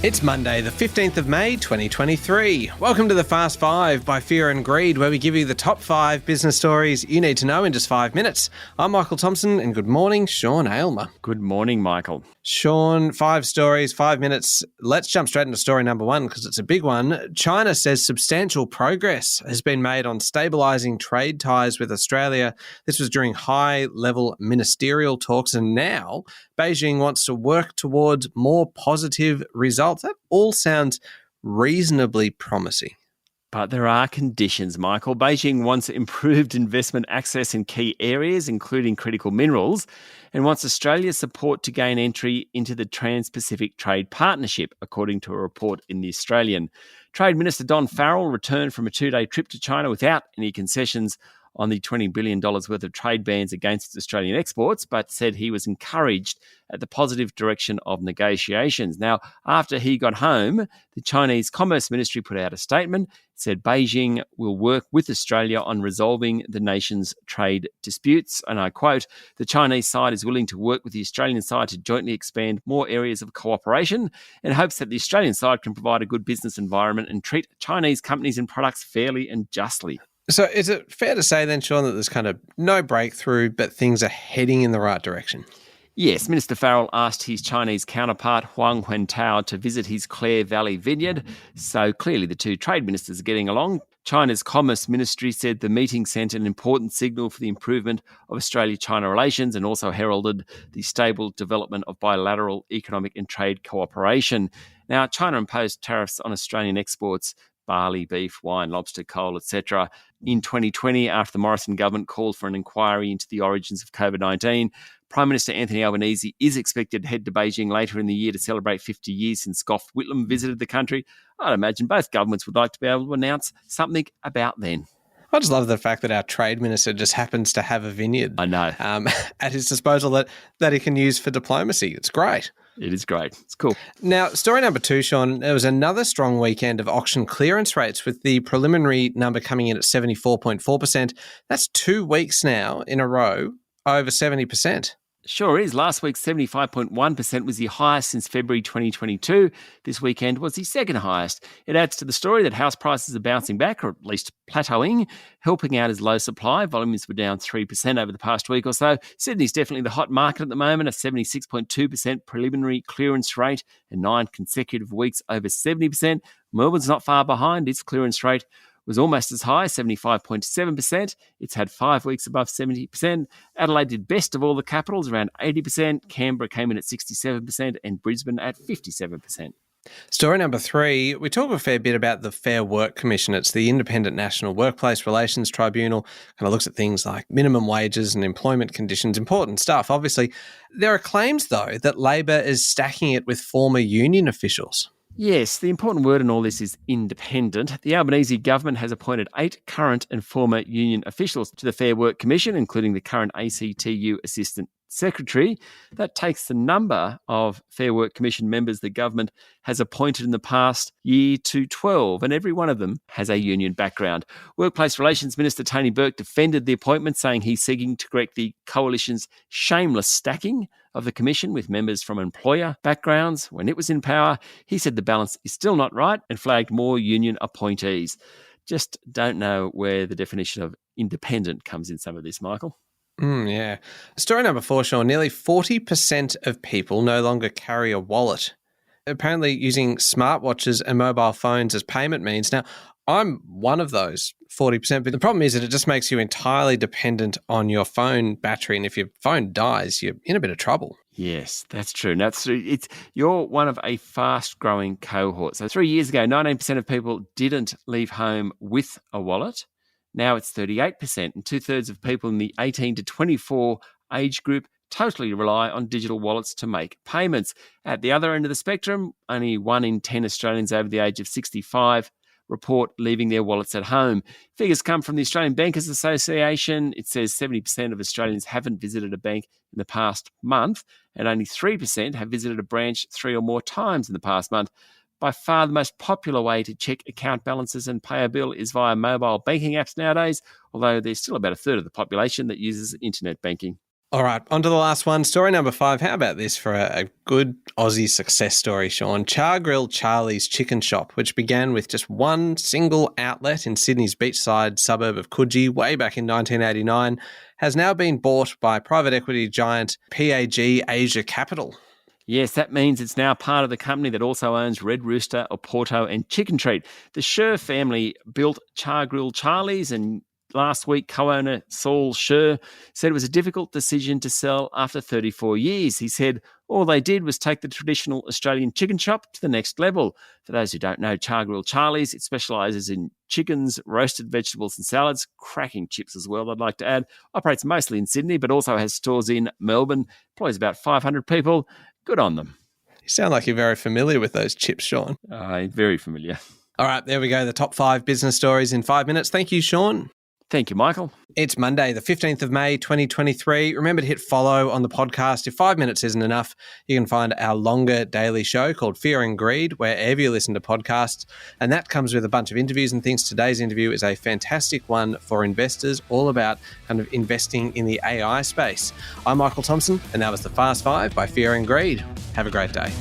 It's Monday, the 15th of May, 2023. Welcome to the Fast Five by Fear and Greed, where we give you the top 5 business stories you need to know in just 5 minutes. I'm Michael Thompson, and good morning, Sean Aylmer. Good morning, Michael. Sean, 5 stories, 5 minutes. Let's jump straight into story number 1 because it's a big one. China says substantial progress has been made on stabilising trade ties with Australia. This was during high-level ministerial talks, and now Beijing wants to work towards more positive results. That all sounds reasonably promising. But there are conditions, Michael. Beijing wants improved investment access in key areas, including critical minerals, and wants Australia's support to gain entry into the Trans-Pacific Trade Partnership, according to a report in The Australian. Trade Minister Don Farrell returned from a 2-day trip to China without any concessions on the $20 billion worth of trade bans against Australian exports, but said he was encouraged at the positive direction of negotiations. Now, after he got home, the Chinese Commerce Ministry put out a statement. It said Beijing will work with Australia on resolving the nation's trade disputes. And I quote, "The Chinese side is willing to work with the Australian side to jointly expand more areas of cooperation and hopes that the Australian side can provide a good business environment and treat Chinese companies and products fairly and justly." So is it fair to say then, Sean, that there's kind of no breakthrough, but things are heading in the right direction? Yes, Minister Farrell asked his Chinese counterpart Huang Wentao to visit his Clare Valley vineyard, so clearly the two trade ministers are getting along. China's Commerce Ministry said the meeting sent an important signal for the improvement of Australia-China relations and also heralded the stable development of bilateral economic and trade cooperation. Now, China imposed tariffs on Australian exports, barley, beef, wine, lobster, coal, etc. in 2020 after the Morrison government called for an inquiry into the origins of COVID-19. Prime Minister Anthony Albanese is expected to head to Beijing later in the year to celebrate 50 years since Gough Whitlam visited the country. I'd imagine both governments would like to be able to announce something about then. I just love the fact that our trade minister just happens to have a vineyard. I know. At his disposal that he can use for diplomacy. It's great. It is great. It's cool. Now, story number 2, Sean, there was another strong weekend of auction clearance rates with the preliminary number coming in at 74.4%. That's 2 weeks now in a row over 70%. Sure is. Last week's 75.1% was the highest since February 2022. This weekend was the second highest. It adds to the story that house prices are bouncing back, or at least plateauing, helping out as low supply. Volumes were down 3% over the past week or so. Sydney's definitely the hot market at the moment, a 76.2% preliminary clearance rate and 9 consecutive weeks over 70%. Melbourne's not far behind. Its clearance rate was almost as high, 75.7%. It's had 5 weeks above 70%. Adelaide did best of all the capitals, around 80%. Canberra came in at 67% and Brisbane at 57%. Story number 3, we talk a fair bit about the Fair Work Commission. It's the Independent National Workplace Relations Tribunal, kind of looks at things like minimum wages and employment conditions, important stuff, obviously. There are claims, though, that Labor is stacking it with former union officials. Yes, the important word in all this is independent. The Albanese government has appointed 8 current and former union officials to the Fair Work Commission, including the current ACTU Assistant Secretary. That takes the number of Fair Work Commission members the government has appointed in the past year to 12, and every one of them has a union background. Workplace Relations Minister Tony Burke defended the appointment, saying he's seeking to correct the coalition's shameless stacking of the commission with members from employer backgrounds when it was in power. He said the balance is still not right and flagged more union appointees. Just don't know where the definition of independent comes in some of this, Michael. Yeah. Story number 4, Sean. Nearly 40% of people no longer carry a wallet. Apparently using smartwatches and mobile phones as payment means. Now, I'm one of those 40%, but the problem is that it just makes you entirely dependent on your phone battery, and if your phone dies, you're in a bit of trouble. Yes, that's true. You're one of a fast-growing cohort. So 3 years ago, 19% of people didn't leave home with a wallet. Now it's 38%, and 2/3 of people in the 18 to 24 age group totally rely on digital wallets to make payments. At the other end of the spectrum, only 1 in 10 Australians over the age of 65 report leaving their wallets at home. Figures come from the Australian Bankers Association. It says 70% of Australians haven't visited a bank in the past month, and only 3% have visited a branch 3 or more times in the past month. By far the most popular way to check account balances and pay a bill is via mobile banking apps nowadays, although there's still about 1/3 of the population that uses internet banking. All right, on to the last one. Story number 5. How about this for a good Aussie success story, Sean? Char Grill Charlie's Chicken Shop, which began with just one single outlet in Sydney's beachside suburb of Coogee way back in 1989, has now been bought by private equity giant PAG Asia Capital. Yes, that means it's now part of the company that also owns Red Rooster, Oporto and Chicken Treat. The Sher family built Char Grill Charlie's, and last week co-owner Saul Sher said it was a difficult decision to sell after 34 years. He said all they did was take the traditional Australian chicken shop to the next level. For those who don't know, Char Grill Charlie's, it specialises in chickens, roasted vegetables and salads, cracking chips as well, I'd like to add. Operates mostly in Sydney, but also has stores in Melbourne, employs about 500 people. Good on them. You sound like you're very familiar with those chips, Sean. Very familiar. All right, there we go. The top 5 business stories in 5 minutes. Thank you, Sean. Thank you, Michael. It's Monday, the 15th of May, 2023. Remember to hit follow on the podcast. If 5 minutes isn't enough, you can find our longer daily show called Fear and Greed wherever you listen to podcasts. And that comes with a bunch of interviews and things. Today's interview is a fantastic one for investors, all about kind of investing in the AI space. I'm Michael Thompson, and that was the Fast 5 by Fear and Greed. Have a great day.